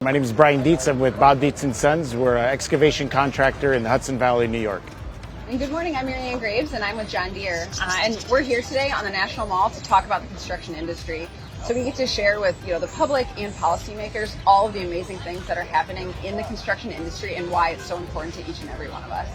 My name is Brian Dietz. I'm with Bob Dietz & Sons. We're an excavation contractor in the Hudson Valley, New York. And good morning, I'm Marianne Graves, and I'm with John Deere. And we're here today on the National Mall to talk about the construction industry. So we get to share with the public and policymakers all of the amazing things that are happening in the construction industry and why it's so important to each and every one of us.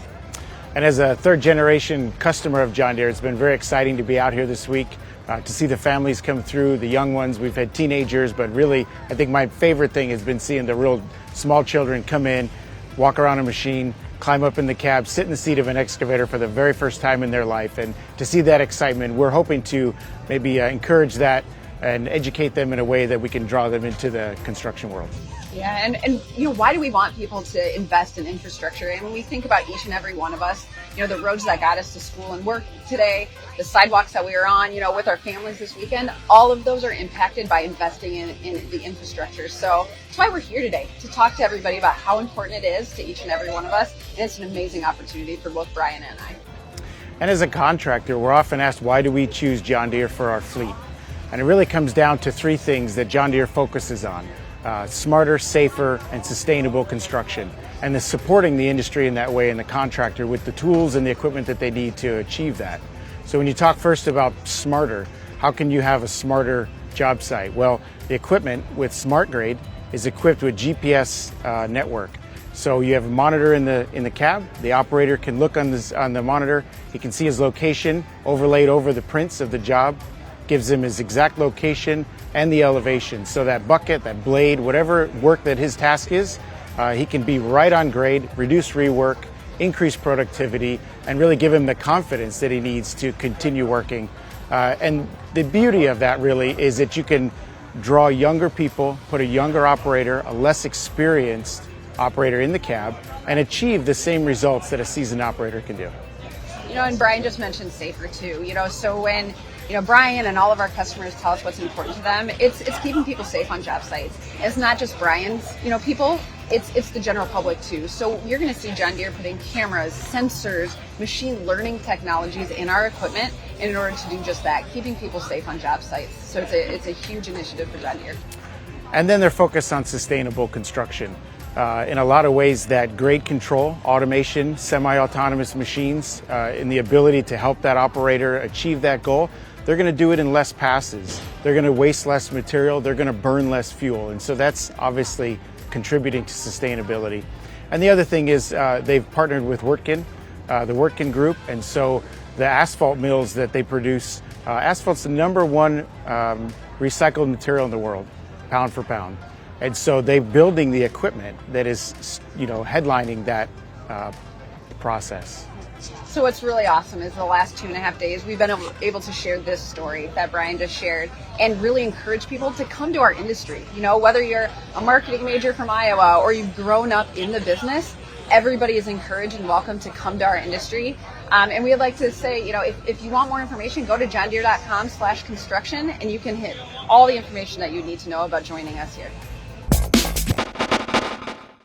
And as a third-generation customer of John Deere, it's been very exciting to be out here this week to see the families come through, the young ones. We've had teenagers, but really, I think my favorite thing has been seeing the real small children come in, walk around a machine, climb up in the cab, sit in the seat of an excavator for the very first time in their life. And to see that excitement, we're hoping to maybe encourage that and educate them in a way that we can draw them into the construction world. Yeah, and why do we want people to invest in infrastructure? And when we think about each and every one of us, the roads that got us to school and work today, the sidewalks that we were on, with our families this weekend, all of those are impacted by investing in the infrastructure. So that's why we're here today, to talk to everybody about how important it is to each and every one of us. And it's an amazing opportunity for both Brian and I. And as a contractor, we're often asked, why do we choose John Deere for our fleet? And it really comes down to three things that John Deere focuses on. Smarter, safer, and sustainable construction, and the supporting the industry in that way and the contractor with the tools and the equipment that they need to achieve that. So when you talk first about smarter, how can you have a smarter job site? Well, the equipment with SmartGrade is equipped with GPS network. So you have a monitor in the cab. The operator can look on the monitor. He can see his location overlaid over the prints of the job, gives him his exact location and the elevation. So that bucket, that blade, whatever work that his task is, he can be right on grade, reduce rework, increase productivity, and really give him the confidence that he needs to continue working. And the beauty of that really is that you can draw younger people, put a younger operator, a less experienced operator in the cab, and achieve the same results that a seasoned operator can do. And Brian just mentioned safer too. So when Brian and all of our customers tell us what's important to them, it's keeping people safe on job sites. It's not just Brian's people, it's the general public too. So you're going to see John Deere putting cameras, sensors, machine learning technologies in our equipment in order to do just that, keeping people safe on job sites. So it's a huge initiative for John Deere. And then they're focused on sustainable construction. In a lot of ways, that grade control, automation, semi-autonomous machines, and the ability to help that operator achieve that goal, they're going to do it in less passes. They're going to waste less material. They're going to burn less fuel. And so that's obviously contributing to sustainability. And the other thing is they've partnered with Wirtgen, the Wirtgen Group. And so the asphalt mills that they produce, asphalt's the #1 recycled material in the world, pound for pound. And so they're building the equipment that is, headlining that process. So what's really awesome is the last 2.5 days we've been able to share this story that Brian just shared and really encourage people to come to our industry. Whether you're a marketing major from Iowa or you've grown up in the business, everybody is encouraged and welcome to come to our industry. And we'd like to say, if you want more information, go to johndeere.com/construction and you can hit all the information that you need to know about joining us here.